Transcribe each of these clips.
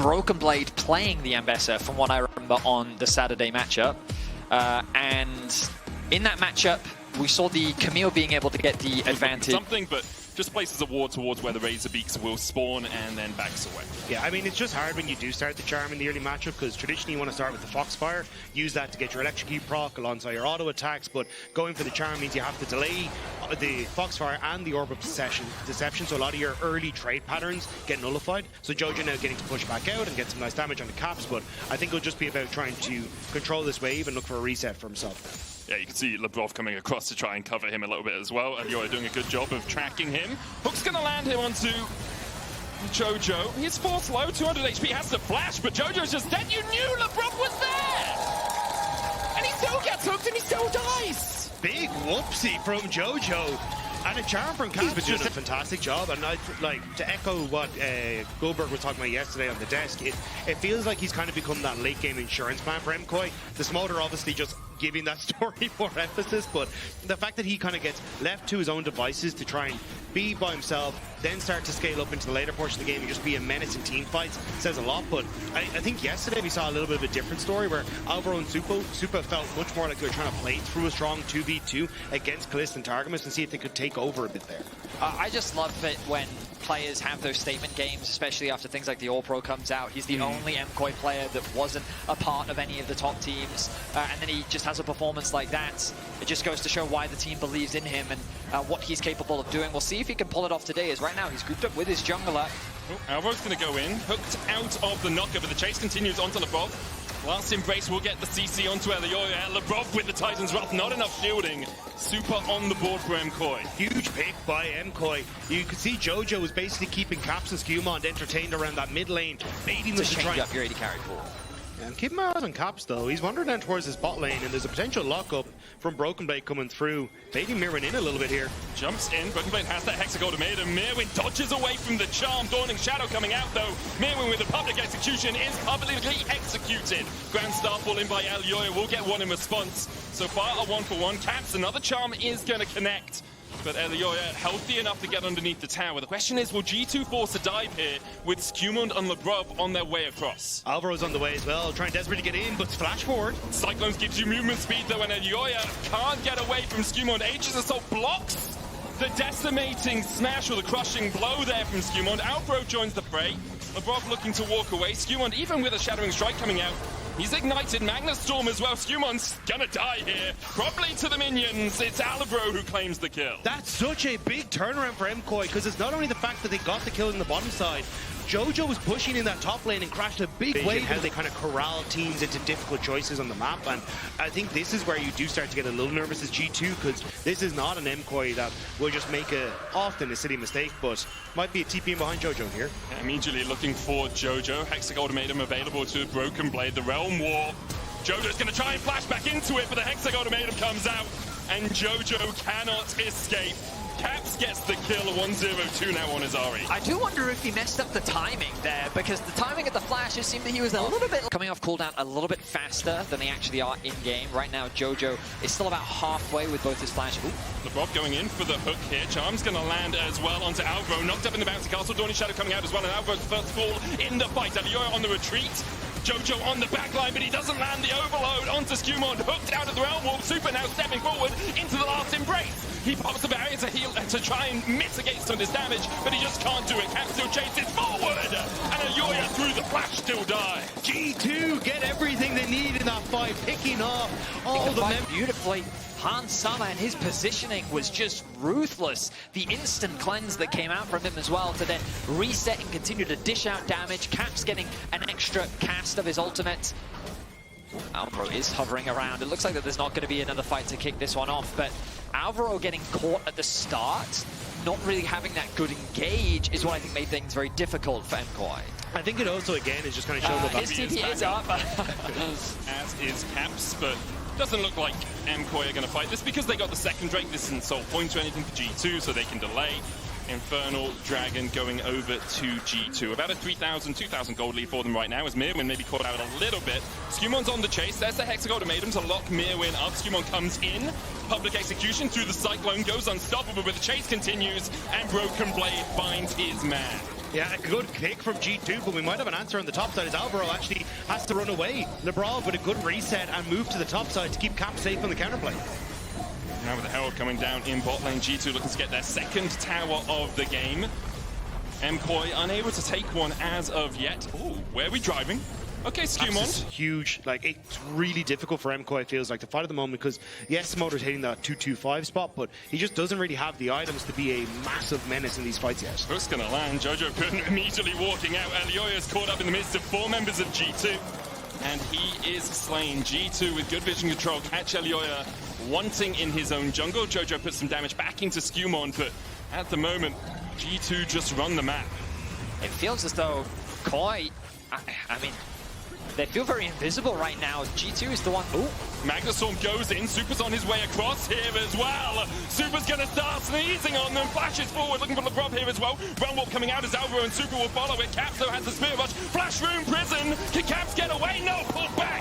Broken Blade playing the Ambessa from what I remember on the Saturday matchup. And in that matchup, we saw the Camille being able to get the advantage. Something, but just places a ward towards where the Razorbeaks will spawn and then backs away. Yeah, I mean, it's just hard when you do start the Charm in the early matchup, because traditionally you want to start with the Foxfire, use that to get your Electrocute proc alongside your auto attacks, but going for the Charm means you have to delay the Foxfire and the Orb of Deception, so a lot of your early trade patterns get nullified. So Jojo now getting to push back out and get some nice damage on the caps, but I think it'll just be about trying to control this wave and look for a reset for himself. Yeah, you can see Lebrov coming across to try and cover him a little bit as well, and you're doing a good job of tracking him. Hook's going to land him onto Jojo. He's force low, 200 HP, has to flash, but Jojo's just dead. You knew Lebrov was there! And he still gets hooked and he still dies! Big whoopsie from Jojo. And a Charm from Caps is just a fantastic job. And I'd like to echo what Goldberg was talking about yesterday on the desk. It feels like he's kind of become that late game insurance plan for MKOI. The Smolder obviously just giving that story more emphasis, but the fact that he kind of gets left to his own devices to try and be by himself, then start to scale up into the later portion of the game and just be a menace in team fights says a lot. But I think yesterday we saw a little bit of a different story where Alvaro and Supa felt much more like they were trying to play through a strong 2v2 against Kalista and Targamas and see if they could take over a bit there. I just love it when players have those statement games, especially after things like the All-Pro comes out. He's the only MKOI player that wasn't a part of any of the top teams, and then he just has a performance like that. It just goes to show why the team believes in him and what he's capable of doing. We'll see if he can pull it off today, as right now he's grouped up with his jungler. Oh, Alvaro's going to go in, hooked out of the knocker, but the chase continues onto Lebrov. Last Embrace will get the CC onto Elioya. Lebrov with the Titan's Wrath, not enough shielding. Super on the board for MKOI. Huge pick by MKOI. You could see Jojo was basically keeping Caps and Skewmond entertained around that mid lane, baiting them to change up your AD carry pool. And keep my eyes on Caps though. He's wandering down towards his bot lane, and there's a potential lockup from Broken Blade coming through. Baiting Mirwin in a little bit here. Jumps in. Broken Blade has that Hexagol made, and Mirwin dodges away from the charm. Dawning Shadow coming out though. Mirwin with the public execution is publicly executed. Grand Star fall in by Elioya. Will get one in response. So far a 1-for-1. Caps, another charm is going to connect. But Elioya healthy enough to get underneath the tower. The question is, will G2 force a dive here with Skewmond and Lebrov on their way across? Alvaro's on the way as well, trying desperately to get in, but flash forward. Cyclones gives you movement speed though, and Elioya can't get away from Skewmond. Aegis Assault blocks the decimating smash or the crushing blow there from Skewmond. Alvaro joins the fray. Lebrov looking to walk away. Skewmond, even with a Shattering Strike coming out, he's ignited. Magnus Storm as well. Skewmond's gonna die here. Probably to the minions. It's Alvaro who claims the kill. That's such a big turnaround for MKOI, because it's not only the fact that they got the kill in the bottom side. Jojo was pushing in that top lane and crashed a big wave. How they kind of corral teams into difficult choices on the map, and I think this is where you do start to get a little nervous as G2, because this is not an MKOI that will just make often a silly mistake, but might be a TP behind Jojo here. Immediately looking for Jojo. Hexagol Ultimatum available to Broken Blade. The Realm War. Jojo's going to try and flash back into it, but the Hexagol Ultimatum comes out, and Jojo cannot escape. Caps gets the kill, 1-0-2 now on Azari. I do wonder if he messed up the timing there, because the timing of the flashes seemed that he was a little bit coming off cooldown a little bit faster than they actually are in-game. Right now, Jojo is still about halfway with both his flashes. Lebrov going in for the hook here. Charm's going to land as well onto Alvaro. Knocked up in the bouncy castle. Dawning Shadow coming out as well, and Alvaro's first fall in the fight. Elioya on the retreat. Jojo on the back line, but he doesn't land the overload onto Skewmond. Hooked out of the Realm Warp. Super now stepping forward into the last embrace. He pops the barrier to heal to try and mitigate some of this damage, but he just can't do it. Cap still chases forward, and Elioya through the flash still die. G2 get everything they need in that fight, picking off all the men beautifully. Hans Sama and his positioning was just ruthless. The instant cleanse that came out from him as well to then reset and continue to dish out damage. Caps getting an extra cast of his ultimate. Alvaro is hovering around. It looks like that there's not going to be another fight to kick this one off, but Alvaro getting caught at the start, not really having that good engage, is what I think made things very difficult for MKOI. I think it also, again, is just kind of showing his TP is up. As is Caps, but doesn't look like MKOI are going to fight this because they got the second Drake. This isn't soul points or anything for G2, so they can delay. Infernal Dragon going over to G2. About a 3,000, 2,000 gold lead for them right now as Mirwin maybe caught out a little bit. Skewmond's on the chase. There's the Hexagol Ultimatum to lock Mirwin up. Skewmond comes in. Public execution through the Cyclone goes unstoppable, but the chase continues and Broken Blade finds his man. Yeah, a good pick from G2, but we might have an answer on the top side as Alvaro actually has to run away. LeBron with a good reset and move to the top side to keep Cap safe on the counterplay. Now with the Herald coming down in bot lane, G2 looking to get their second tower of the game. MKOI unable to take one as of yet. Ooh, where are we driving? Okay, Skewmon. Huge. Like, it's really difficult for MKOI, feels like, to fight at the moment because, yes, Motor's hitting that 2-2-5 spot, but he just doesn't really have the items to be a massive menace in these fights yet. Hook's gonna land. Jojo Kun immediately walking out. Elioya's caught up in the midst of 4 members of G2. And he is slain. G2 with good vision control. Catch Elioya wanting in his own jungle. Jojo puts some damage back into Skewmon, but at the moment, G2 just run the map. It feels as though Koi, I mean, they feel very invisible right now. G2 is the one. Ooh. Magnustorm goes in. Super's on his way across here as well. Super's going to start sneezing on them. Flashes forward, looking for LeBron here as well. Runwalk coming out as Alvaro and Super will follow it. Caps, though, has the Spirit Rush. Flash Room Prison. Can Caps get away? No, pull back.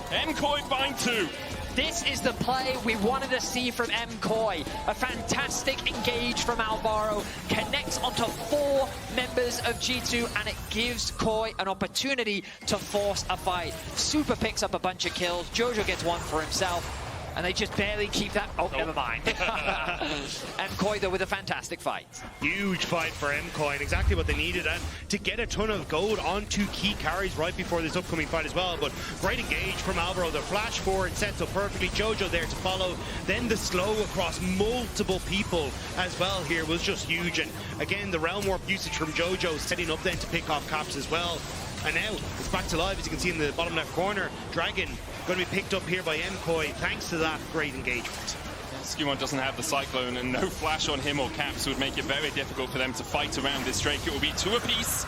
MKOI find 2. This is the play we wanted to see from MKOI. A fantastic engage from Alvaro. Connects onto 4 members of G2, and it gives Koi an opportunity to force a fight. Super picks up a bunch of kills. Jojo gets one for himself. And they just barely keep that. Oh, never mind. MKOI, though, with a fantastic fight. Huge fight for MKOI, and exactly what they needed, and to get a ton of gold onto key carries right before this upcoming fight as well. But great engage from Alvaro. The flash forward sets up perfectly. Jojo there to follow. Then the slow across multiple people as well here was just huge. And again, the Realm Warp usage from Jojo setting up then to pick off Caps as well. And now it's back to life, as you can see in the bottom left corner. Dragon going to be picked up here by MKOI thanks to that great engagement. Skewmon doesn't have the Cyclone, and no flash on him or Caps would make it very difficult for them to fight around this Drake. It will be 2 apiece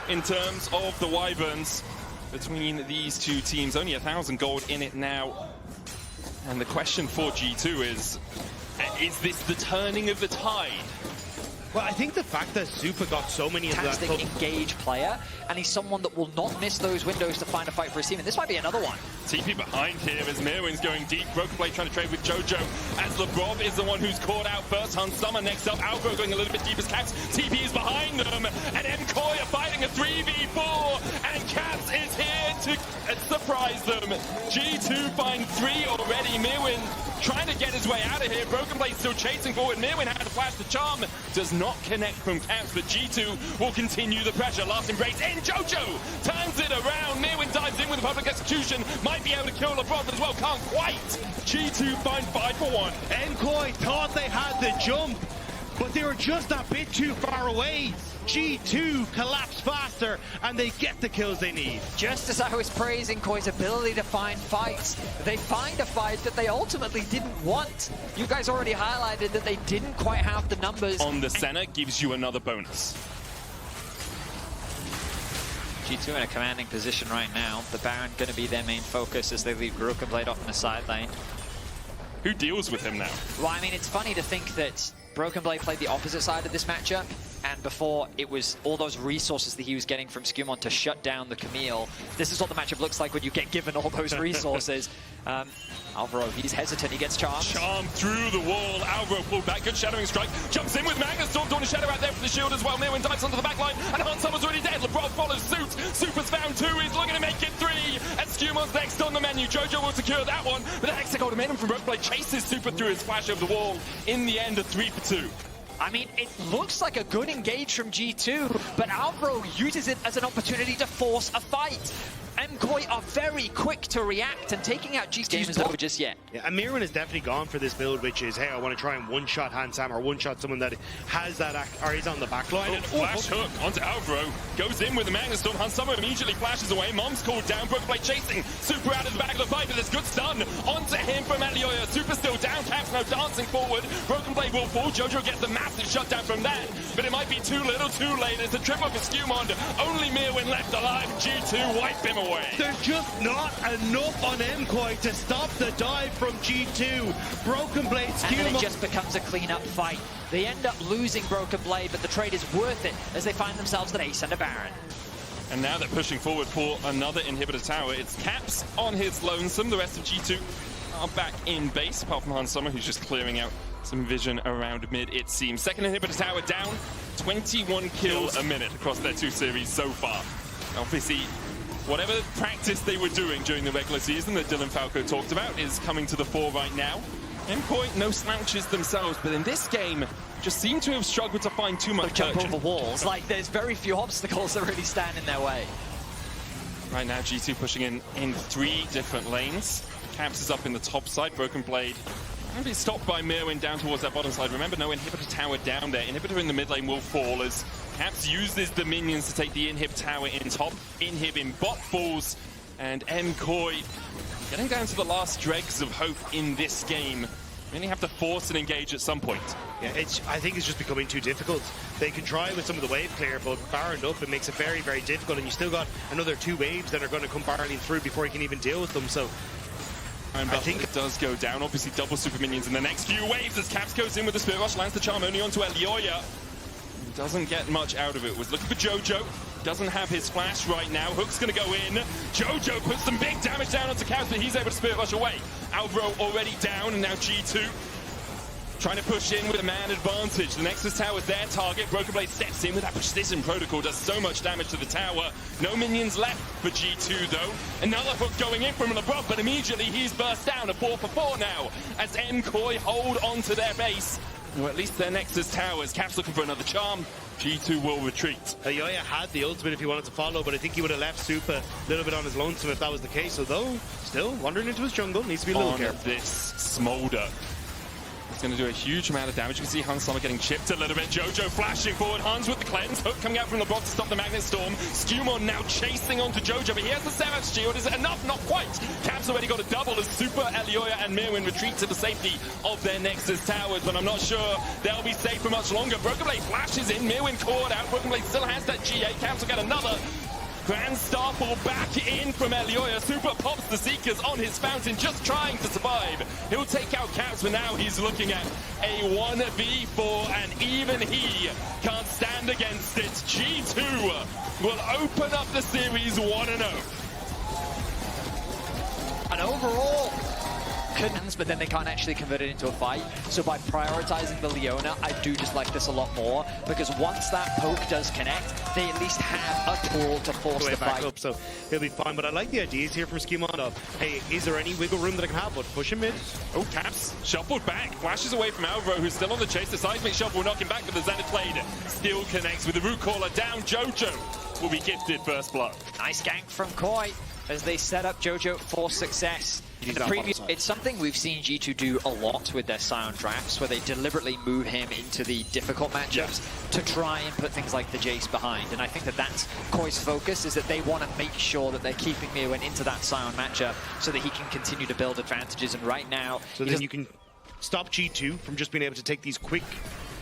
in terms of the Wyverns between these 2 teams. Only 1,000 gold in it now. And the question for G2 is this the turning of the tide? Well, I think the fact that Super got so many of that... Fantastic engaged player, and he's someone that will not miss those windows to find a fight for his team, and this might be another one. TP behind here as Mirwin's going deep. Brokenblade trying to trade with Jojo, as LeBron is the one who's caught out first. Hans Summer next up. Alvaro going a little bit deep as Caps. TP is behind them, and MKOI are fighting a 3v4, and Caps is here to surprise them. G2 find 3 already. Mirwin trying to get his way out of here. Brokenblade still chasing forward. Mirwin had a flash to charm. Does not connect from Caps, but G2 will continue the pressure. Last embrace in. Jojo turns it around. Mirwin dives in with a public execution. Might be able to kill LeBron as well. Can't quite. G2 find 5 for 1. MKOI thought they had the jump, but they were just a bit too far away. G2 collapse faster, and they get the kills they need. Just as I was praising Koi's ability to find fights, they find a fight that they ultimately didn't want. You guys already highlighted that they didn't quite have the numbers. On the center gives you another bonus. G2 in a commanding position right now. The Baron going to be their main focus as they leave Brokenblade off in the side lane. Who deals with him now? Well, I mean, it's funny to think that Brokenblade played the opposite side of this matchup, and before it was all those resources that he was getting from Skewmon to shut down the Camille. This is what the matchup looks like when you get given all those resources. Alvaro, he's hesitant, he gets charmed. Charmed through the wall. Alvaro pulled back, good shadowing strike. Jumps in with Magnustorm, doing a shadow out there for the shield as well. Mirwin dives onto the back line, and Hans Summer's already dead. LeBron follows suit. Super's found 2, he's looking to make it 3. And Skewmon's next on the menu. Jojo will secure that one, but the Hexagon Momentum from Brokenblade chases Super through his flash over the wall. In the end, a 3 for 2. I mean, it looks like a good engage from G2, but Alvaro uses it as an opportunity to force a fight. MKOI are very quick to react, and taking out G2 game is over just yet. Yeah, and Mirwin has definitely gone for this build, which is, hey, I want to try and one-shot Hansam or one-shot someone that has that, or is on the back line. And flash hook onto Alvaro. Goes in with the Magnustorm. Hans Summer immediately flashes away. Mom's called down. Brokenblade chasing. Super out of the back of the fight, but there's good stun onto him from Elioya. Super still down. Caps now dancing forward. Brokenblade will fall. Jojo gets the massive shutdown from that, but it might be too little too late. It's a triple for Skewmon. Only Mirwin left alive. G2 wipe him away. There's just not enough on MKOI to stop the dive from G2. Brokenblade, Skewmon. And then it just becomes a clean-up fight. They end up losing Brokenblade, but the trade is worth it as they find themselves an ace and a Baron. And now they're pushing forward for another inhibitor tower. It's Caps on his lonesome. The rest of G2 are back in base, apart from Hans Summer, who's just clearing out some vision around mid, it seems. Second inhibitor tower down. 21 kills a minute across their 2 series so far. Obviously, whatever practice they were doing during the regular season that Dylan Falco talked about is coming to the fore right now. MKOI, no slouches themselves, but in this game, just seem to have struggled to find too much jump over walls. Like, there's very few obstacles that really stand in their way. Right now, G2 pushing in 3 different lanes. Caps is up in the top side. Broken Blade going to be stopped by Mirwin down towards that bottom side. Remember, no inhibitor tower down there. Inhibitor in the mid lane will fall as Caps uses the minions to take the inhib tower in top. Inhib in bot falls, and MKOI getting down to the last dregs of hope in this game. Really have to force an engage at some point. Yeah, I think it's just becoming too difficult. They can try with some of the wave clear, but barring up, it makes it very, very difficult. And you still got another 2 waves that are going to come barreling through before you can even deal with them. So I think it does go down. Obviously, double super minions in the next few waves as Caps goes in with the Spirit Rush, lands the charm only onto Elioya. Doesn't get much out of it. Was looking for Jojo. Doesn't have his flash right now. Hook's going to go in. Jojo puts some big damage down onto Caps, but he's able to Spirit Rush away. Alvaro already down, and now G2 trying to push in with a man advantage. The Nexus Tower is their target. Broken Blade steps in with that precision protocol. Does so much damage to the tower. No minions left for G2, though. Another hook going in from LeBron, but immediately he's burst down. A 4 for 4 now as MKOI hold on to their base. Or at least their Nexus Towers. Caps looking for another charm. G2 will retreat. Elioya had the ultimate if he wanted to follow, but I think he would have left Super a little bit on his lonesome if that was the case. Although, still wandering into his jungle, needs to be a little careful. This Smolder. It's going to do a huge amount of damage. You can see Hans Sommer getting chipped a little bit. Jojo flashing forward. Hans with the cleanse. Hook coming out from LeBron to stop the Magnet Storm. Skewmon now chasing onto Jojo, but he has the Seraph's shield. Is it enough? Not quite. Caps already got a double as Super, Elioya, and Mirwin retreat to the safety of their Nexus Towers, but I'm not sure they'll be safe for much longer. Broken Blade flashes in. Mirwin caught out. Broken Blade still has that GA. Caps will get another. Grand Starfall back in from Elioya. Super pops the Seekers on his fountain, just trying to survive. He'll take out Caps, but now he's looking at a 1v4, and even he can't stand against it. G2 will open up the series 1-0. And overall, but then they can't actually convert it into a fight. So by prioritizing the Leona, I do just like this a lot more, because once that poke does connect, they at least have a tool to force the fight up, so he'll be fine. But I like the ideas here from Skewmon of, hey, is there any wiggle room that I can have? But push him mid. Oh, Caps shuffled back, flashes away from Alvaro, who's still on the chase. The seismic shuffle will knock him back, but the Zenith Blade still connects with the Root Caller down. Jojo will be gifted first blood. Nice gank from Koi as they set up Jojo for success. In the previous, it's something we've seen G2 do a lot with their Scion drafts, where they deliberately move him into the difficult matchups to try and put things like the Jace behind. And I think that that's Koi's focus, is that they want to make sure that they're keeping Mirwin into that Scion matchup so that he can continue to build advantages. And right now, so then you can stop G2 from just being able to take these quick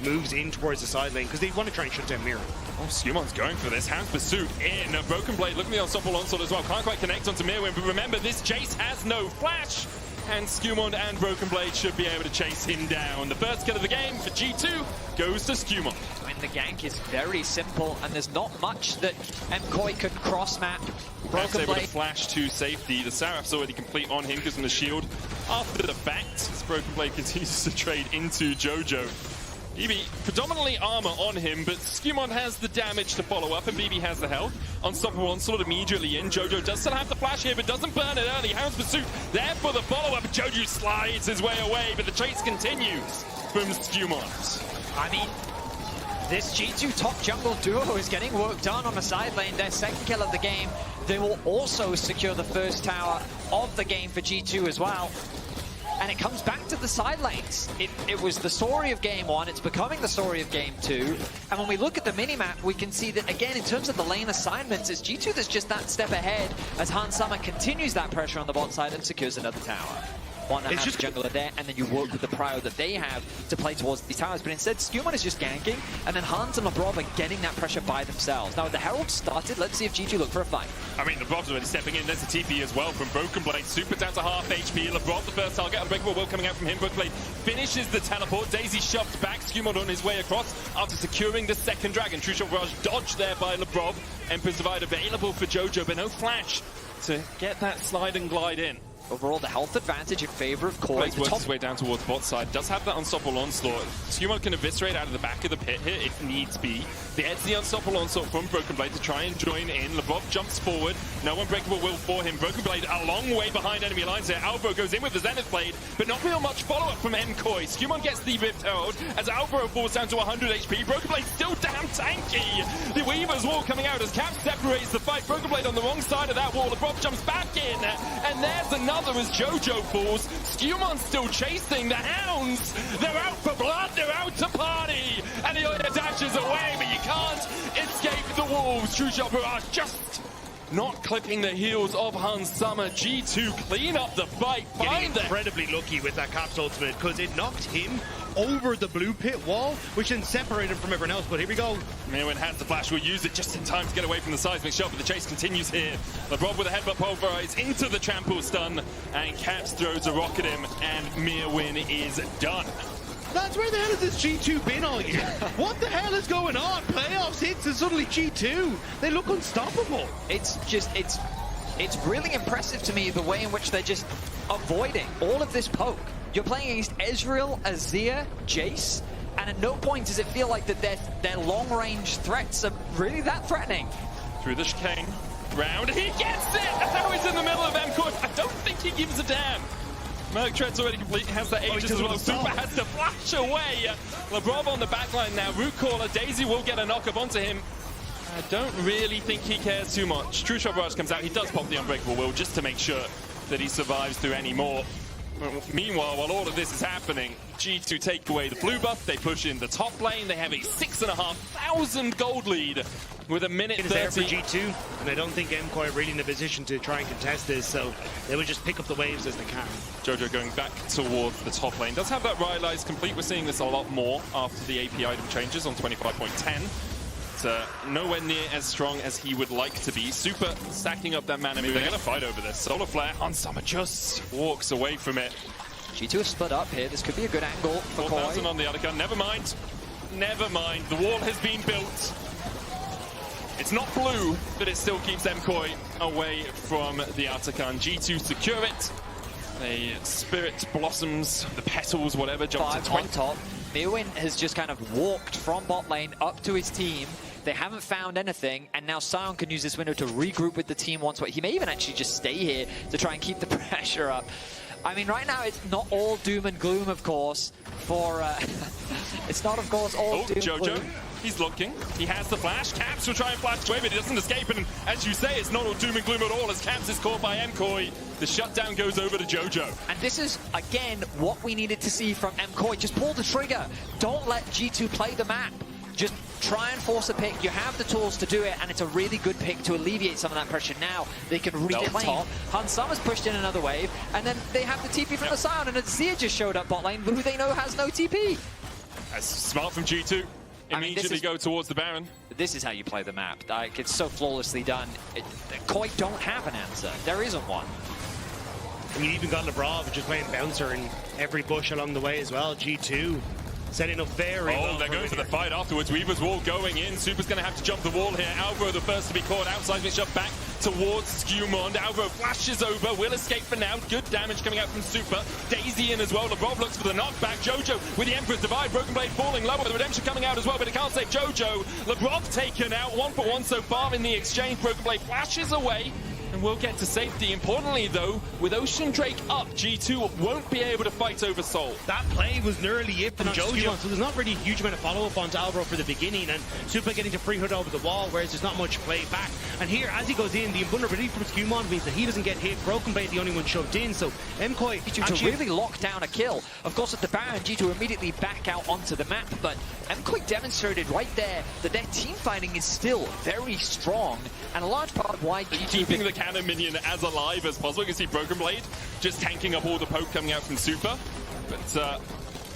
moves in towards the side lane, because they want to try and shut down Mirror. Oh, Skewmon's going for this. Hound's Pursuit in. A Broken Blade looking at the unstoppable onslaught as well. Can't quite connect onto Mirwin, but remember, this Jace has no flash, and Skewmon and Broken Blade should be able to chase him down. The first kill of the game for G2 goes to Skewmon. I mean, the gank is very simple, and there's not much that MKOI could cross-map. Broken Blade able to flash to safety. The Seraph's already complete on him, gives him the shield after the fact. As Broken Blade continues to trade into Jojo. BB, predominantly armor on him, but Skewmon has the damage to follow up, and BB has the health. Unstoppable Onslaught immediately in. Jojo does still have the flash here, but doesn't burn it early. Hound's Pursuit there for the follow-up. Jojo slides his way away, but the chase continues from Skewmon. I mean, this G2 top jungle duo is getting work done on the side lane. Their second kill of the game. They will also secure the first tower of the game for G2 as well. And it comes back to the side lanes. It was the story of game one, it's becoming the story of game two. And when we look at the minimap, we can see that, again, in terms of the lane assignments, it's G2 that's just that step ahead as Hans Sommer continues that pressure on the bot side and secures another tower. One that has a jungler there, and then you work with the prio that they have to play towards these towers. But instead, Skewmon is just ganking, and then Hans and LeBron are getting that pressure by themselves. Now, the Herald started. Let's see if G2 look for a fight. I mean, LeBron's already stepping in. There's a TP as well from Broken Blade. Super down to half HP. LeBron, the first target. Unbreakable Will coming out from him. Broken Blade finishes the teleport. Daisy shoved back. Skewmon on his way across after securing the second dragon. True Shot Barrage dodged there by LeBron. Emperor's Divide available for Jojo, but no flash to get that slide and glide in. Overall, the health advantage in favor of KOI. Plays works his way down towards bot side. Does have that unstoppable onslaught. skirmishes can eviscerate out of the back of the pit here if needs be. There's the unstoppable onslaught from Broken Blade to try and join in. LeBrock jumps forward. No unbreakable will for him. Broken Blade a long way behind enemy lines here. Alvaro goes in with the Zenith Blade, but not real much follow-up from MKOI. skirmishes gets the Rift Herald as Alvaro falls down to 100 HP. Broken Blade still damn tanky. The Weaver's wall coming out as Cap separates the fight. Broken Blade on the wrong side of that wall. LeBrock jumps back in, and there's another as JoJo falls. skirmishes still chasing the Hounds. They're out for blood. They're out to party. And he dashes away, but you can't escape the wolves. True Shot Barrage just not clipping the heels of Hans Summer. G2 clean up the fight. Getting incredibly lucky with that Caps ultimate because it knocked him over the blue pit wall, which then separated him from everyone else. But here we go. Mirwin has the flash, will use it just in time to get away from the seismic shot, but the chase continues here. LeBron with a headbutt pulverize into the trample stun, and Caps throws a rock at him, and Mirwin is done. That's where the hell has this G2 been all year? What the hell is going on? Playoffs hits and suddenly G2. They look unstoppable. It's really impressive to me the way in which they're just avoiding all of this poke. You're playing against Ezreal, Azir, Jace, and at no point does it feel like that their long-range threats are really that threatening. Through the chicane round, he gets it! And now he's in the middle of MKOI. I don't think he gives a damn. Merc Tread's already complete, has the Aegis as well. Super has to flash away. LeBron on the backline now. Root Caller, Daisy will get a knock up onto him. I don't really think he cares too much. True Shot Barrage comes out. He does pop the Unbreakable Will just to make sure that he survives through any more. Meanwhile, while all of this is happening, G2 take away the blue buff. They push in the top lane. They have a 6,500 gold lead with a minute 30. There for G2, and I don't think MKOI are really in a position to try and contest this, so they will just pick up the waves as they can. JoJo going back towards the top lane. Does have that Rylai's complete. We're seeing this a lot more after the AP item changes on 25.10. It's nowhere near as strong as he would like to be. Super stacking up that mana. They're going to fight over this. Solar Flare on Summer just walks away from it. G2 have split up here. This could be a good angle for KOI. 4,000 on the other gun. Never mind. Never mind. The wall has been built. It's not blue, but it still keeps MKOI away from the Artican. G2 secure it. The Spirit blossoms, the petals, whatever, jump to 20. On top. Mirwin has just kind of walked from bot lane up to his team. They haven't found anything, and now Sion can use this window to regroup with the team once. He may even actually just stay here to try and keep the pressure up. I mean, right now it's not all doom and gloom, of course. It's not, of course, all doom and gloom. He's looking. He has the flash. Caps will try and flash away, but he doesn't escape. And as you say, it's not all doom and gloom at all as Caps is caught by MKOI. The shutdown goes over to JoJo. And this is, again, what we needed to see from MKOI. Just pull the trigger. Don't let G2 play the map. Just try and force a pick. You have the tools to do it, and it's a really good pick to alleviate some of that pressure. Now they can reclaim. Hans Summer's pushed in another wave, and then they have the TP from the Sion, and Azir just showed up bot lane, who they know has no TP. That's smart from G2. Immediately go towards the Baron. This is how you play the map. Like, it's so flawlessly done. KOI don't have an answer. There isn't one. And you even got LeBron just playing bouncer in every bush along the way as well. G2 setting up very well. They're going for the fight afterwards. Weaver's wall going in. Super's going to have to jump the wall here. Alvaro the first to be caught outside, being shoved back towards skirmishes. Alvaro flashes over, will escape for now. Good damage coming out from Super. Daisy in as well. LeBron looks for the knockback. JoJo with the Emperor's Divide. Broken Blade falling lower. The Redemption coming out as well, but it can't save JoJo. LeBron taken out. 1-for-1 so far in the exchange. Broken Blade flashes away and will get to safety. Importantly, though, with Ocean Drake up, G2 won't be able to fight over Soul. That play was nearly it from JoJo, so there's not really a huge amount of follow-up onto Alvaro for the beginning, and Super getting to free hood over the wall, whereas there's not much play back. And here, as he goes in, the invulnerability from skirmishes means that he doesn't get hit. Broken Blade the only one shoved in, so MKOI to really lock down a kill. Of course, at the Baron, G2 immediately back out onto the map, but MKOI demonstrated right there that their team fighting is still very strong, and a large part of why G2 keeping the cannon minion as alive as possible. You can see Broken Blade just tanking up all the poke coming out from Super, but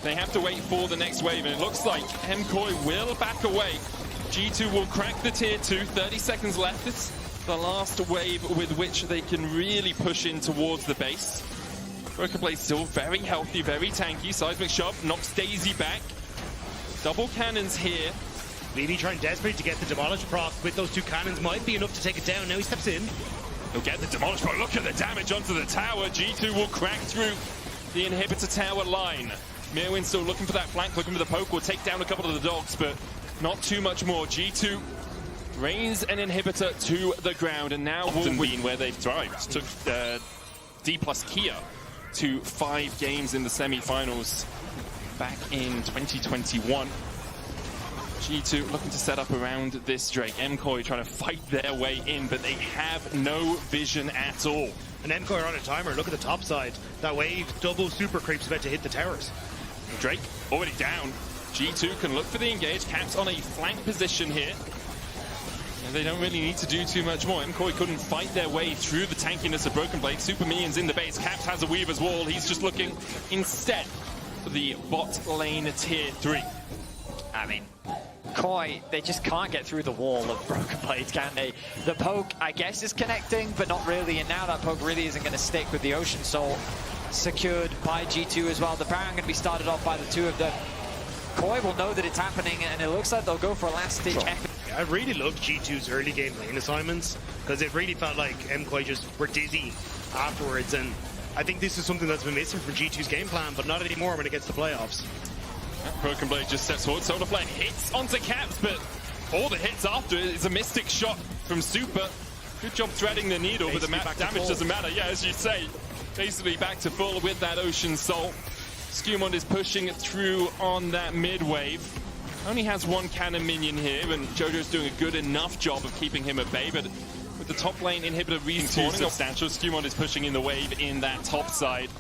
they have to wait for the next wave, and it looks like MKOI will back away. G2 will crack the tier 2, 30 seconds left. It's the last wave with which they can really push in towards the base. Broken Blade still very healthy, very tanky. Seismic shove knocks Daisy back. Double cannons here. Really trying desperately to get the Demolish proc with those two cannons. Might be enough to take it down. Now he steps in. He'll get the demolish, but look at the damage onto the tower. G2 will crack through the inhibitor tower line. Mirwin still looking for that flank, looking for the poke. Will take down a couple of the dogs, but not too much more. G2 rains an inhibitor to the ground, and now will win where they've thrived. Took D plus Kia to 5 games in the semi-finals back in 2021. G2 looking to set up around this Drake. MKOI trying to fight their way in, but they have no vision at all. And MKOI are on a timer. Look at the top side. That wave double super creep's about to hit the towers. Drake already down. G2 can look for the engage. Caps on a flank position here. And they don't really need to do too much more. MKOI couldn't fight their way through the tankiness of Broken Blade. Super Minions in the base. Caps has a Weaver's Wall. He's just looking instead for the bot lane tier 3. I mean, KOI, they just can't get through the wall of Broken Blades, can they? The poke, I guess, is connecting, but not really, and now that poke really isn't going to stick with the Ocean Soul secured by G2 as well. The Baron going to be started off by the two of them. KOI will know that it's happening, and it looks like they'll go for a last-ditch effort. Yeah, I really loved G2's early game lane assignments, because it really felt like MKOI just were dizzy afterwards, and I think this is something that's been missing from G2's game plan, but not anymore when it gets to playoffs. Broken Blade just steps forward. SolarFlame hits onto Caps, but all the hits after is a Mystic shot from Super. Good job threading the needle, but the damage doesn't matter. Yeah, as you say, basically back to full with that Ocean Soul. Skewmond is pushing it through on that mid wave. Only has one cannon minion here, and JoJo's doing a good enough job of keeping him at bay, but with the top lane inhibitor respawning substantial, Skewmond is pushing in the wave in that top side.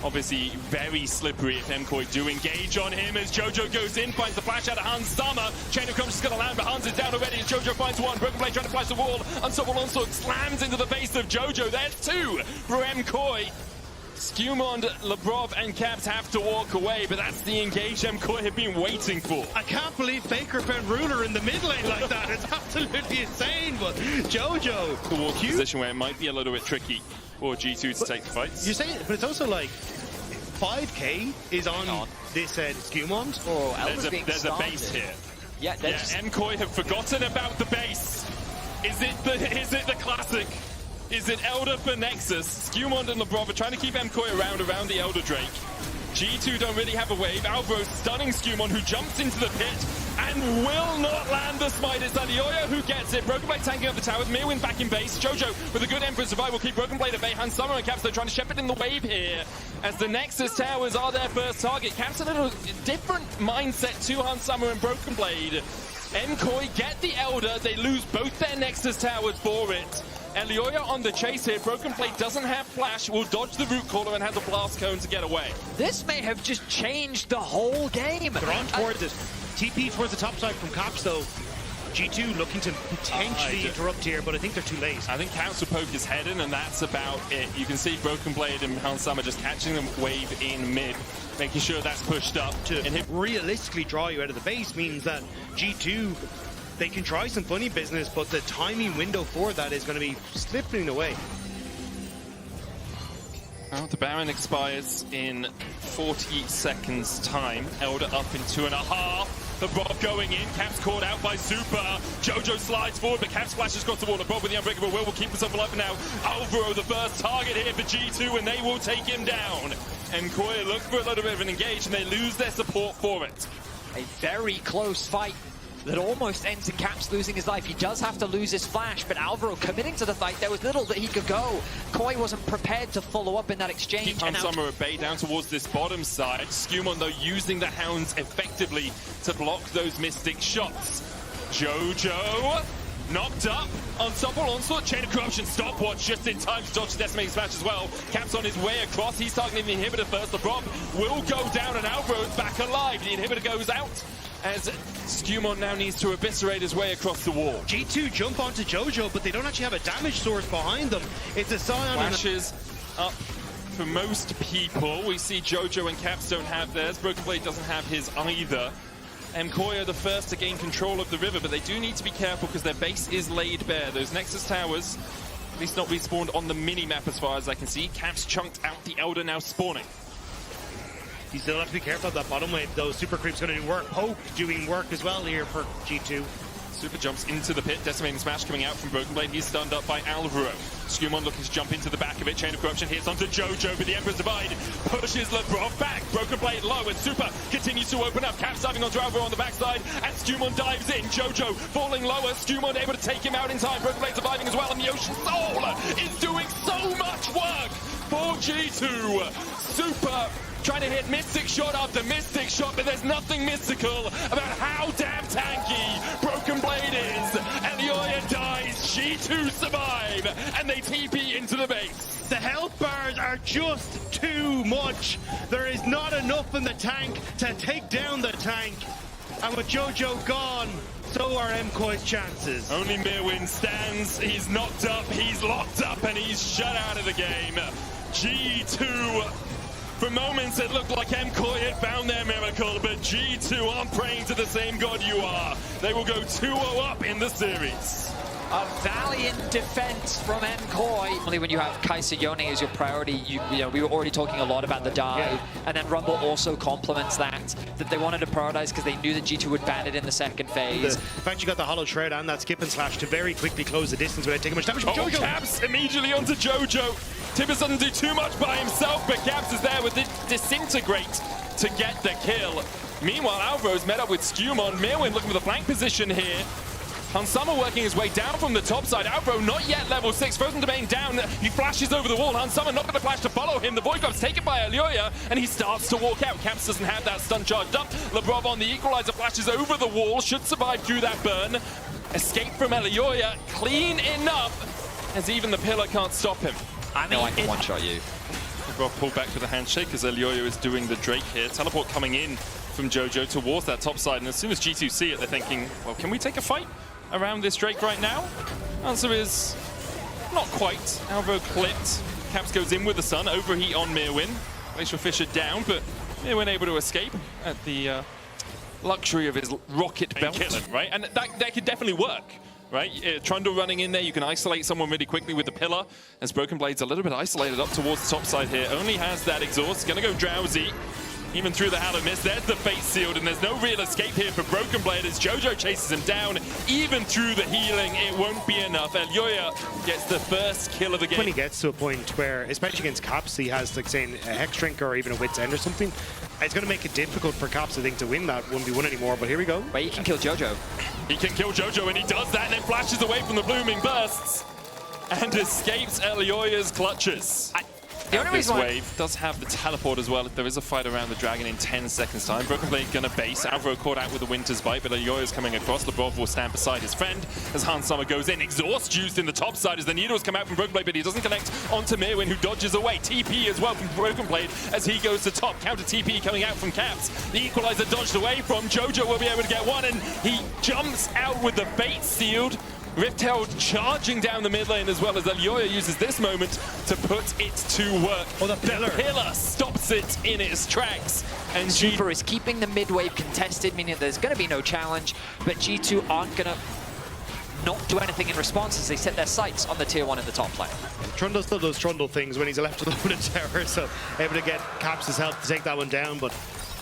Obviously, very slippery if MKOI do engage on him as JoJo goes in, finds the flash out of Hans Summer. Chain of Crumbs is going to land, but Hans is down already as JoJo finds one. Broken Blade trying to flash the wall. Unstoppable Onslaught slams into the face of JoJo. There's 2 for MKOI. Skewmond, Lebrov, and Caps have to walk away, but that's the engage MKOI have been waiting for. I can't believe Faker found Ruler in the mid lane like that. It's absolutely insane, but JoJo... Towards a position where it might be a little bit tricky for G2 to take the fights. You're saying, but it's also like 5k is on this Skewmond. Oh, there's a base here. Yeah, MKOI have forgotten about the base. Is it the classic? Is it Elder for Nexus? Skewmond and Lebrov are trying to keep MKOI around the Elder Drake. G2 don't really have a wave. Alvaro stunning Skewmond, who jumps into the pit and will not land the smite. It's Alioya who gets it. Broken Blade tanking up the towers. Mirwin back in base. JoJo with a good Emperor survival keep Broken Blade at bay. Hans Summer and Caps, they're trying to shepherd in the wave here as the Nexus towers are their first target. Caps a little different mindset to Hans Summer and Broken Blade. MKOI get the Elder. They lose both their Nexus towers for it. Elioya on the chase here. Broken Blade doesn't have flash, will dodge the root caller and has a blast cone to get away. This may have just changed the whole game. They're on towards it. TP towards the top side from Caps though. G2 looking to potentially interrupt here, but I think they're too late. I think Caps will poke his head in, and that's about it. You can see Broken Blade and Hans Summer just catching them wave in mid, making sure that's pushed up. To realistically draw you out of the base means that G2, they can try some funny business, but the timing window for that is going to be slipping away. Well, the Baron expires in 40 seconds time. Elder up in 2.5. The Rob going in. Caps caught out by Super. JoJo slides forward, but Caps flashes across the wall. The Rob with the Unbreakable will keep himself alive for now. Alvaro, the first target here for G2, and they will take him down. MKOI look for a little bit of an engage, and they lose their support for it. A very close fight that almost ends in Caps losing his life. He does have to lose his flash, but Alvaro committing to the fight. There was little that he could go. KOI wasn't prepared to follow up in that exchange. Keep Hans Summer at bay down towards this bottom side. Skewmond, though, using the Hounds effectively to block those Mystic shots. JoJo knocked up. Unstoppable Onslaught, Chain of Corruption, stopwatch just in time to dodge the Decimating Smash as well. Caps on his way across. He's targeting the inhibitor first. The Rob will go down, and Alvaro's back alive. The inhibitor goes out as Skewmond now needs to eviscerate his way across the wall. G2 jump onto JoJo, but they don't actually have a damage source behind them. It's a Scion. Flashes up for most people. We see JoJo and Caps don't have theirs. Broken Blade doesn't have his either. MKOI are the first to gain control of the river, but they do need to be careful because their base is laid bare. Those Nexus towers, at least not respawned on the mini-map as far as I can see. Caps chunked out, the Elder now spawning. You still have to be careful of that bottom wave, though. Super Creep's going to do work. Poke doing work as well here for G2. Super jumps into the pit. Decimating Smash coming out from Broken Blade. He's stunned up by Alvaro. Skewmon looking to jump into the back of it. Chain of Corruption hits onto JoJo, but the Emperor's Divide pushes LeBron back. Broken Blade low, and Super continues to open up. Caps diving onto Alvaro on the backside, and Skewmon dives in. JoJo falling lower. Skewmon able to take him out in time. Broken Blade surviving as well, and the Ocean Soul is doing so much work for G2. Super trying to hit Mystic Shot after Mystic Shot, but there's nothing mystical about how damn tanky Broken Blade is. Elioya dies, G2 survive, and they TP into the base. The health bars are just too much. There is not enough in the tank to take down the tank. And with JoJo gone, so are MKOI's chances. Only Mirwin stands, he's knocked up, he's locked up, and he's shut out of the game. G2, for moments it looked like MKOI had found their miracle, but G2 aren't praying to the same god you are. They will go 2-0 up in the series. A valiant defense from MKOI. Only when you have Kaiser Yone as your priority, you know, we were already talking a lot about the dive, and then Rumble also complements that they wanted to prioritize because they knew that G2 would ban it in the second phase. The fact you got the Hollow Shroud and that skip and slash to very quickly close the distance without taking much damage. JoJo Caps immediately onto JoJo. Tibbers doesn't do too much by himself, but Caps is there with the Disintegrate to get the kill. Meanwhile, Alvaro's met up with Skewmon. Mirwin looking for the flank position here. Hansama working his way down from the top side. Alvaro not yet level 6. Frozen Domain down. He flashes over the wall. Hansama not going to flash to follow him. The Void Glob's taken by Elioya, and he starts to walk out. Caps doesn't have that stun charged up. Lebrov on the Equalizer flashes over the wall. Should survive through that burn. Escape from Elioya. Clean enough, as even the pillar can't stop him. I know I can one-shot you. Lebrov pulled back with a handshake as Elioya is doing the Drake here. Teleport coming in from JoJo towards that top side, and as soon as G2 see it, they're thinking, well, can we take a fight around this Drake right now? Answer is not quite. Alvaro clipped. Caps goes in with the sun. Overheat on Mirwin. Glacial Fisher down, but Mirwin able to escape at the luxury of his rocket belt. Kill him, right? And that could definitely work, right? Trundle running in there. You can isolate someone really quickly with the pillar. As Broken Blade's a little bit isolated up towards the top side here. Only has that exhaust. Gonna go drowsy. Even through the Hallow Mist, there's the Fate Sealed, and there's no real escape here for Broken Blade as JoJo chases him down. Even through the healing, it won't be enough. Elioya gets the first kill of the game. When he gets to a point where, especially against Caps, he has, like, saying, a Hex Drink or even a Wit's End or something, it's going to make it difficult for Caps, I think, to win that 1v1 anymore, but here we go. Wait, he can kill JoJo. He can kill JoJo, and he does that, and then flashes away from the Blooming Bursts and escapes Elioya's clutches. The only This reason wave does have the teleport as well if there is a fight around the dragon in 10 seconds time. Broken Blade gonna base. Alvaro caught out with the Winter's Bite, but Elioya's coming across. Lebrov will stand beside his friend as Hansama goes in. Exhaust used in the top side as the needles come out from Broken Blade, but he doesn't connect onto Mirwin, who dodges away. TP as well from Broken Blade as he goes to top. Counter TP coming out from Caps. The Equalizer dodged away from JoJo, will be able to get one, and he jumps out with the Fate Sealed. Rift Herald charging down the mid lane as well as Elioya uses this moment to put it to work. Oh, the pillar stops it in its tracks. And Super is keeping the mid wave contested, meaning there's going to be no challenge, but G2 aren't going to not do anything in response as they set their sights on the tier 1 in the top lane. Trundle still does Trundle things when he's left alone in tower, so able to get Caps' help to take that one down, but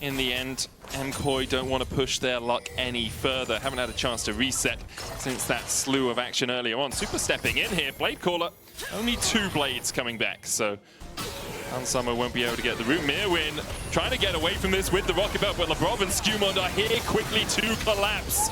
in the end, MKOI don't want to push their luck any further. Haven't had a chance to reset since that slew of action earlier on. Super stepping in here. Blade Caller, only 2 blades coming back, so Hansama won't be able to get the root. Mirwin trying to get away from this with the Rocket Belt, but Lebrov and Skewmon are here quickly to collapse.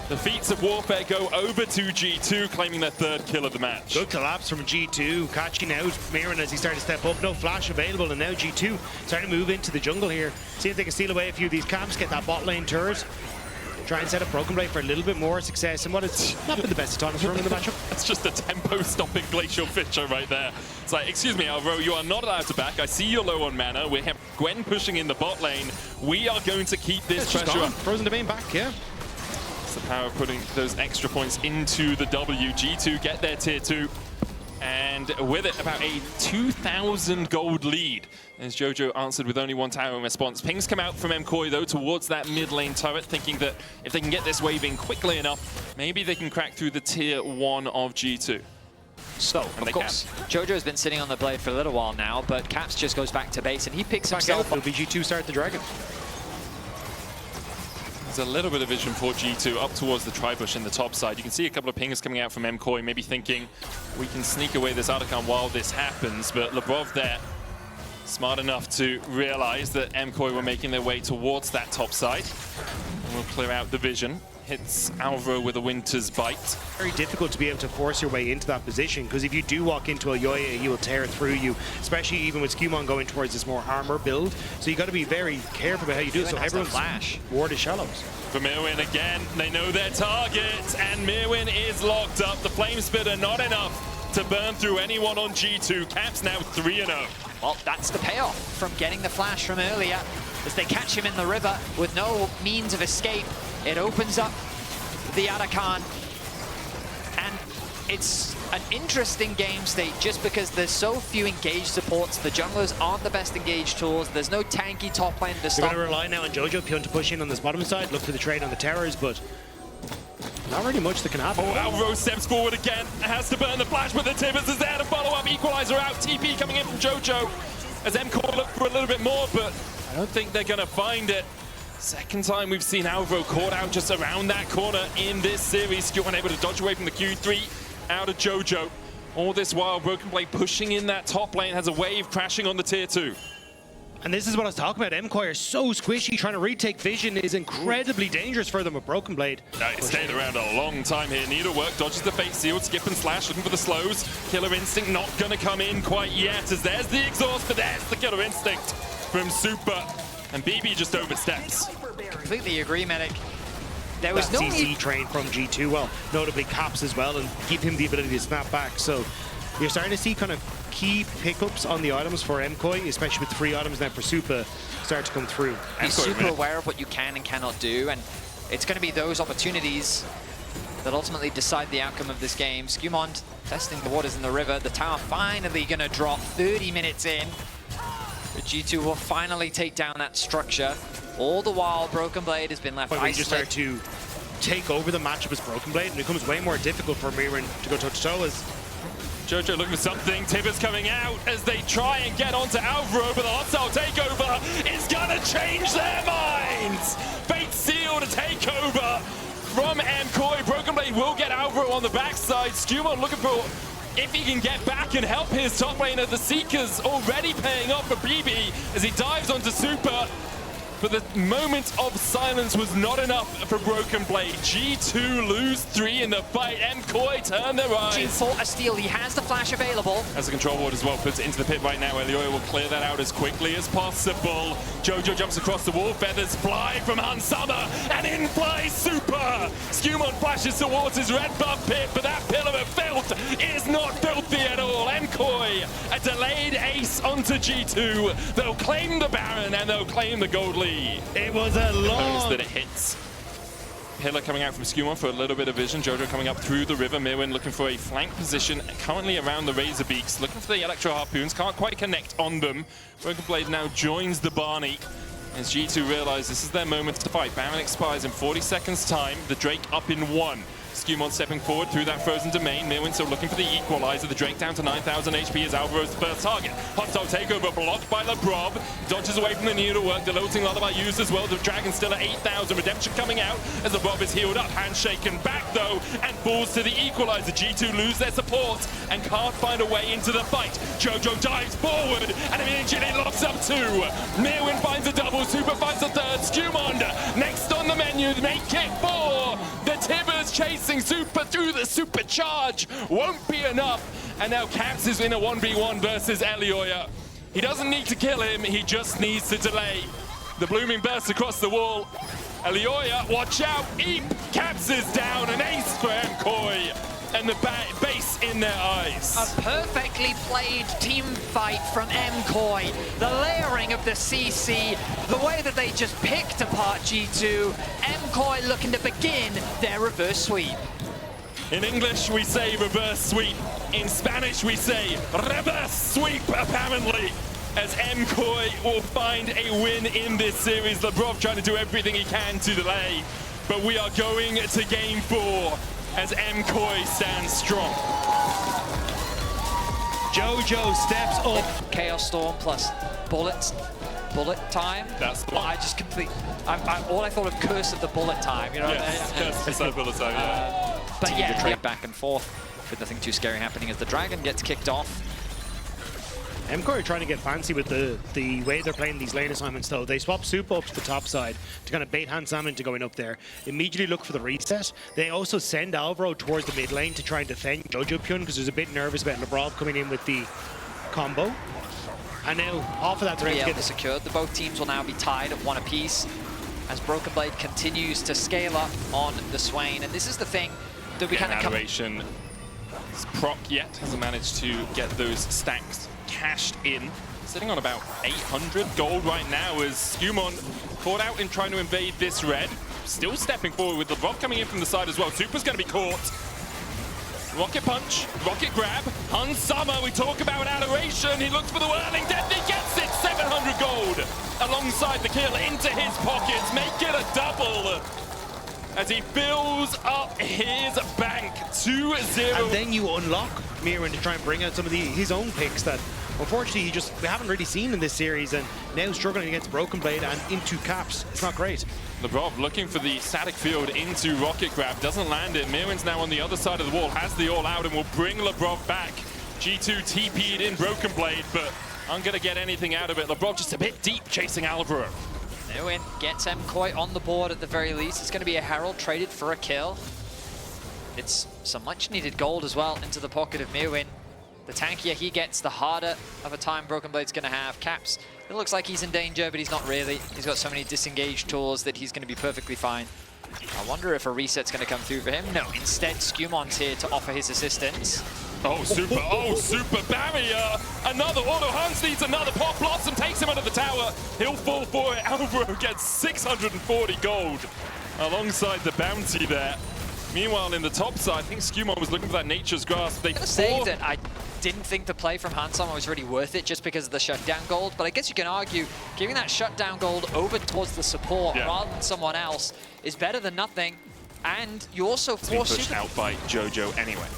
The feats of warfare go over to G2, claiming their 3rd kill of the match. Good collapse from G2, catching out Mirren as he started to step up. No flash available, and now G2 starting to move into the jungle here. See if they can steal away a few of these camps, get that bot lane turret. Try and set up Broken Blade for a little bit more success, and what has not been the best of times for him in the matchup. That's just a tempo-stopping Glacial Fisher right there. It's like, excuse me, Alvaro, you are not allowed to back. I see you're low on mana. We have Gwen pushing in the bot lane. We are going to keep this pressure up. Frozen Domain back, yeah. The power of putting those extra points into the W. G2 get their tier 2, and with it about a 2,000 gold lead as JoJo answered with only 1 tower in response. Pings come out from MKOI though towards that mid lane turret, thinking that if they can get this wave in quickly enough, maybe they can crack through the tier 1 of G2. So, of course, JoJo's been sitting on the blade for a little while now, but Caps just goes back to base and he picks himself up. It'll be G2 start the dragon. There's a little bit of vision for G2 up towards the tri-bush in the top side. You can see a couple of pings coming out from MKOI, maybe thinking we can sneak away this Artican while this happens, but LeBrov there, smart enough to realize that MKOI were making their way towards that top side. And we'll clear out the vision. Hits Alvaro with a Winter's Bite. Very difficult to be able to force your way into that position, because if you do walk into a Yoya, he will tear through you, especially even with Skewmon going towards this more armor build. So you got to be very careful about how you do it. So everyone's flash. ward is shallows. For Mirwin again, they know their target, and Mirwin is locked up. The Flame Spitter not enough to burn through anyone on G2. Caps now 3-0. Well, that's the payoff from getting the flash from earlier. As they catch him in the river with no means of escape, it opens up the Arakan. And it's an interesting game state just because there's so few engaged supports. The junglers aren't the best engaged tools. There's no tanky top lane to stop. They're going to rely now on Jojo Pion to push in on this bottom side, look for the trade on the towers, but not really much that can happen. Oh, Alvaro steps forward again. Has to burn the flash, but the Tibbers is there to follow up. Equalizer out. TP coming in from Jojo. As MKOI look for a little bit more, but I don't think they're going to find it. Second time we've seen Alvaro caught out just around that corner in this series. Skewmon able to dodge away from the Q3 out of Jojo. All this while, Broken Blade pushing in that top lane, has a wave crashing on the tier 2. And this is what I was talking about. MKOI are so squishy. Trying to retake vision is incredibly dangerous for them with Broken Blade. He stayed around a long time here. Needlework dodges the Fate Seal, skip and slash, looking for the slows. Killer Instinct not going to come in quite yet, as there's the exhaust, but there's the Killer Instinct from Super. And BB just oversteps. Completely agree, Medic. There was no CC train from G2, well, notably Caps as well, and give him the ability to snap back. So you're starting to see kind of key pickups on the items for MKOI, especially with 3 items now for Super start to come through. He's super aware of what you can and cannot do, and it's going to be those opportunities that ultimately decide the outcome of this game. Skewmon testing the waters in the river. The tower finally going to drop 30 minutes in. But G2 will finally take down that structure. All the while, Broken Blade has been left isolated. They just start to take over the matchup as Broken Blade, and it becomes way more difficult for Mirwin to go toe-to-toe as Jojo looking for something. Tibbers coming out as they try and get onto Alvaro, but the hostile takeover is gonna change their minds. Fate Seal to take over from MKOI. Broken Blade will get Alvaro on the backside. Skewmon looking for if he can get back and help his top laner. The Seekers already paying off for BB as he dives onto Super. But the moment of silence was not enough for Broken Blade. G2 lose 3 in the fight. MKOI turn their eyes. G4 a steal. He has the flash available. As the control ward as well puts it into the pit right now. Elioya will clear that out as quickly as possible. Jojo jumps across the wall. Feathers fly from Hansama. And in flies Super. Skewmon flashes towards his red buff pit. But that pillar of filth is not filthy at all. MKOI a delayed ace onto G2. They'll claim the Baron and they'll claim the gold lead. it was a long that it hits. Pillar coming out from Skewmon for a little bit of vision. Jojo coming up through the river. Mirwin looking for a flank position, currently around the Razor Beaks, looking for the Electro Harpoons. Can't quite connect on them. Broken Blade now joins the Barney as G2 realize this is their moment to fight. Baron expires in 40 seconds time. The Drake up in 1. Skewmon stepping forward through that frozen domain. Mirwin still looking for the equalizer. The Drake down to 9,000 HP as Alvaro's first target. Hostile takeover blocked by LeBrov. Dodges away from the needlework. The Lilting Lullaby used as well. The Dragon still at 8,000. Redemption coming out as LeBrov is healed up. Handshaken back though and falls to the equalizer. G2 lose their support and can't find a way into the fight. Jojo dives forward and immediately locks up 2. Mirwin finds a double. Super finds a third. Skewmon next on the menu. Make it 4. The Tibbers chasing Super through the supercharge. Won't be enough. And now Caps is in a 1v1 versus Elioya. He doesn't need to kill him. He just needs to delay. The blooming burst across the wall. Elioya, watch out. Eep. Caps is down. An ace for MKOI. And the base in their eyes. A perfectly played team fight from MKOI. The layering of the CC, the way that they just picked apart G2. MKOI looking to begin their reverse sweep. In English, we say reverse sweep. In Spanish, we say reverse sweep, apparently. As MKOI will find a win in this series. LeBrov trying to do everything he can to delay. But we are going to game 4. As MKOI stands strong. Jojo steps up. Chaos Storm plus bullets bullet time. That's the But one. I just completely, all I thought of curse of the bullet time, you know? Yes, curse of the bullet time, yeah. But yeah, trade back and forth with nothing too scary happening as the Dragon gets kicked off. MKOI are trying to get fancy with the way they're playing these lane assignments though. They swap Super up to the top side to kind of bait Hansam into going up there. Immediately look for the reset. They also send Alvaro towards the mid lane to try and defend Jojo Pyun because there's a bit nervous about LeBron coming in with the combo. And now off of that they're able to get secured. Both teams will now be tied at 1 apiece as Broken Blade continues to scale up on the Swain. And this is the thing that we kind of Adoration. Proc yet hasn't managed to get those stacks cashed in. Sitting on about 800 gold right now as Skumon caught out in trying to invade this red. Still stepping forward with LeBron coming in from the side as well. Super's going to be caught. Rocket punch, rocket grab. Hansama, we talk about adoration. He looks for the whirling death. He gets it. 700 gold alongside the kill into his pockets. Make it a double as he fills up his bank. 2-0. And then you unlock Mirren to try and bring out some of his own picks that unfortunately we haven't really seen in this series, and now struggling against Broken Blade and into Caps. It's not great. LeBron looking for the static field into rocket grab, doesn't land it. Mirren's now on the other side of the wall, has the all out and will bring LeBron back. G2 TP'd in Broken Blade, but I'm gonna get anything out of it. LeBron just a bit deep chasing Alvaro. Nguyen gets MKOI on the board at the very least. It's going to be a Herald traded for a kill. It's some much needed gold as well into the pocket of Nguyen. The tankier he gets, the harder of a time Broken Blade's going to have. Caps, it looks like he's in danger, but he's not really. He's got so many disengaged tools that he's going to be perfectly fine. I wonder if a reset's going to come through for him. No, instead Skumon's here to offer his assistance. Oh, super barrier. Another auto Hans needs another pop. Blossom takes him under the tower. He'll fall for it. Alvaro gets 640 gold alongside the bounty there. Meanwhile, in the top side, I think Skumon was looking for that Nature's Grasp. I'm gonna say that I didn't think the play from Hansam was really worth it just because of the shutdown gold, but I guess you can argue giving that shutdown gold over towards the support rather than someone else is better than nothing, and you also force pushed out by Jojo anyway.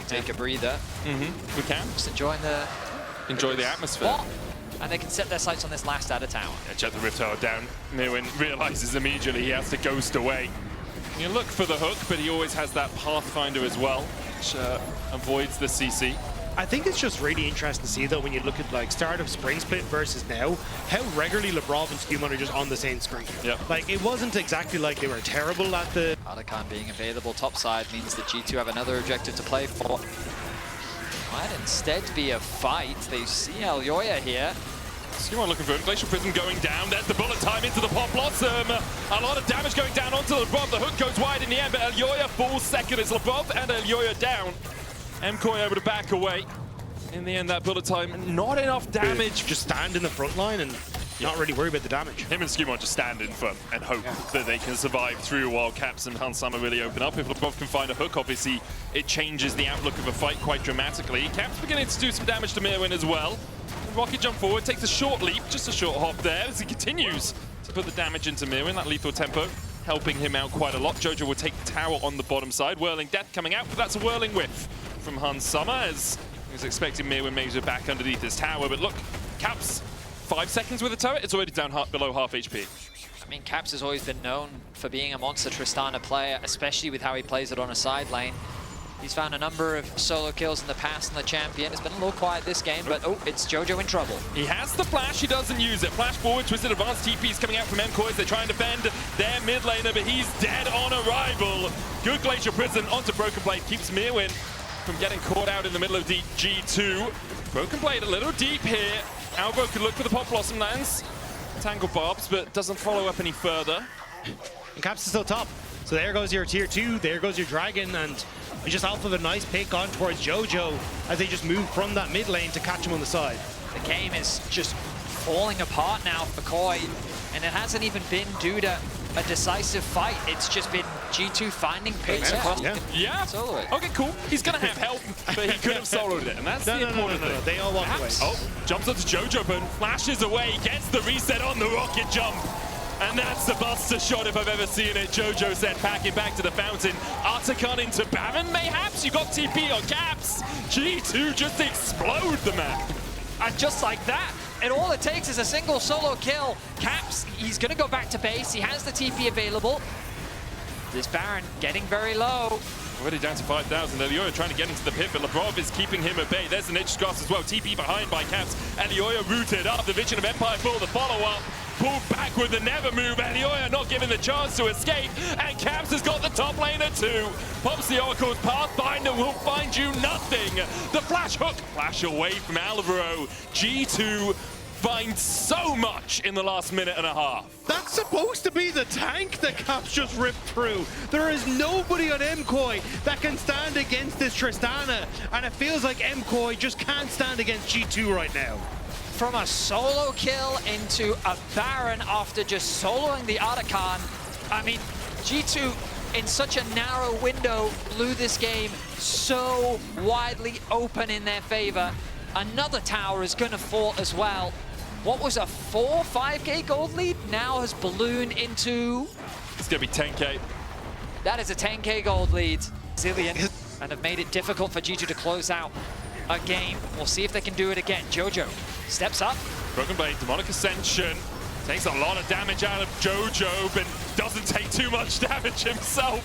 Take a breather. We can. Just enjoy the atmosphere. And they can set their sights on this last Adder tower. Yeah, check the Rift Tower down. Mirren realizes immediately he has to ghost away. You look for the hook, but he always has that Pathfinder as well, which avoids the CC. I think it's just really interesting to see though when you look at like start of Spring Split versus now, how regularly LeBron and Skumon are just on the same screen. Like it wasn't exactly like they were terrible at the... Adakan being available topside means that G2 have another objective to play for. Might instead be a fight. They see Elyoya here. Skumon looking for him. Glacial Prism going down. There's the bullet time into the Pop Blossom. A lot of damage going down onto LeBron. The hook goes wide in the end, but Elyoya falls second. It's LeBron and Elyoya down. MKOI able to back away. In the end, that bullet time, not enough damage. Just stand in the front line and not really worry about the damage. Him and Skumon just stand in front and hope that they can survive through while Caps and Hansama really open up. If LeBron can find a hook, obviously, it changes the outlook of a fight quite dramatically. Caps beginning to do some damage to Mirren as well. Rocket jump forward, takes a short leap, just a short hop there as he continues to put the damage into Mirren. That lethal tempo helping him out quite a lot. Jojo will take the tower on the bottom side. Whirling Death coming out, but that's a whirling whiff from Hansama as he was expecting Mirren maybe back underneath his tower. But look, Caps, 5 seconds with the turret, it's already down below half HP. I mean, Caps has always been known for being a monster Tristana player, especially with how he plays it on a side lane. He's found a number of solo kills in the past in the champion. It's been a little quiet this game, but oh, it's Jojo in trouble. He has the flash, he doesn't use it. Flash forward, twisted advanced TPs coming out from MKOI as they try and defend their mid laner, but he's dead on arrival. Good Glacial Prison onto Broken Blade, keeps Mirwin from getting caught out in the middle of G2. Broken Blade a little deep here. Alvo could look for the Pop Blossom lands. Tangle Barbs, but doesn't follow up any further. And Caps is still top. So there goes your tier 2, there goes your Dragon, and you just off of a nice pick on towards Jojo as they just move from that mid lane to catch him on the side. The game is just falling apart now for Koi, and it hasn't even been due to a decisive fight. It's just been G2 finding pace across the solo. Okay, cool. He's going to have help, but he could have soloed it, and that's the important thing. They all walk away. Oh, jumps onto Jojo, but flashes away, gets the reset on the rocket jump. And that's the buster shot if I've ever seen it. Jojo sent packing back to the fountain. Articon into Baron, mayhaps? You got TP on Caps. G2 just explode the map. And just like that, all it takes is a single solo kill. Caps, he's going to go back to base. He has the TP available. This Baron getting very low. Already down to 5,000. Elioya trying to get into the pit, but Lavrov is keeping him at bay. There's the Niche Cross as well. TP behind by Caps. Elioya rooted up. The Vision of Empire full. The follow-up. Pulled back with the never move. Elioya not given the chance to escape. And Caps has got the top laner too. Pops the Oracle's Pathfinder will find you nothing. The flash hook. Flash away from Alvaro. G2 finds so much in the last minute and a half. That's supposed to be the tank that Caps just ripped through. There is nobody on MKOI that can stand against this Tristana, and it feels like MKOI just can't stand against G2 right now. From a solo kill into a Baron after just soloing the Articon, I mean, G2 in such a narrow window blew this game so widely open in their favor. Another tower is going to fall as well. What was a 5K gold lead now has ballooned into... It's going to be 10K. That is a 10K gold lead. Zillion, and have made it difficult for G2 to close out a game. We'll see if they can do it again. Jojo steps up. Broken Blade, Demonic Ascension. Takes a lot of damage out of Jojo, but doesn't take too much damage himself.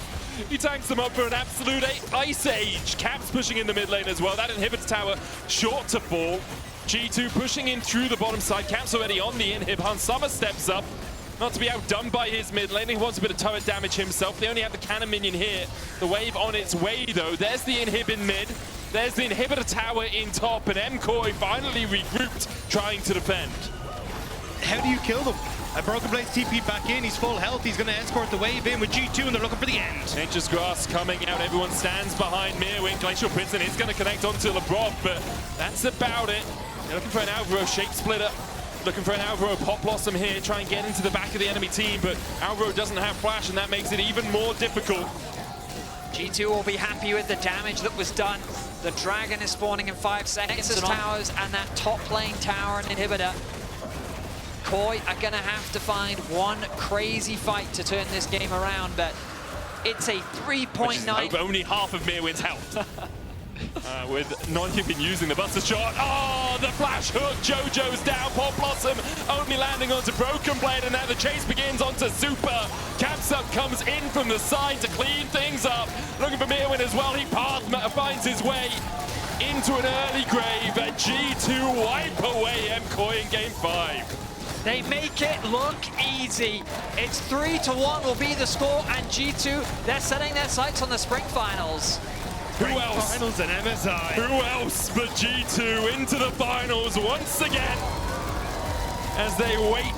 He tanks them up for an absolute Ice Age. Caps pushing in the mid lane as well. That inhibits tower short to fall. G2 pushing in through the bottom side. Caps already on the inhib. Hansama steps up. Not to be outdone by his mid lane. He wants a bit of turret damage himself. They only have the cannon minion here. The wave on its way though. There's the inhib in mid. There's the inhibitor tower in top. And MKOI finally regrouped, trying to defend. How do you kill them? A Broken Blade's TP back in, he's full health, he's going to escort the wave in with G2 and they're looking for the end. Nature's Grass coming out, everyone stands behind Mirwin. Glacial Prison is going to connect onto Lavrov, but that's about it. They're looking for an Alvaro Shape Splitter, looking for an Alvaro Pop Blossom here, try and get into the back of the enemy team, but Alvaro doesn't have flash and that makes it even more difficult. G2 will be happy with the damage that was done. The Dragon is spawning in 5 seconds. Nexus towers and that top lane tower and inhibitor. Koi are going to have to find one crazy fight to turn this game around, but it's a 3.9. Only half of Mirwin's health. With not even using the buster shot. Oh, the flash hook. Jojo's down. Pop Blossom only landing onto Broken Blade, and now the chase begins onto Super. Caps up comes in from the side to clean things up. Looking for Mirwin as well. He finds his way into an early grave. And G2 wipe away MKOI in game 5. They make it look easy. It's 3-1 will be the score, and G2, they're setting their sights on the spring finals. Who else? Finals and MSI. Who else but G2 into the finals once again as they wait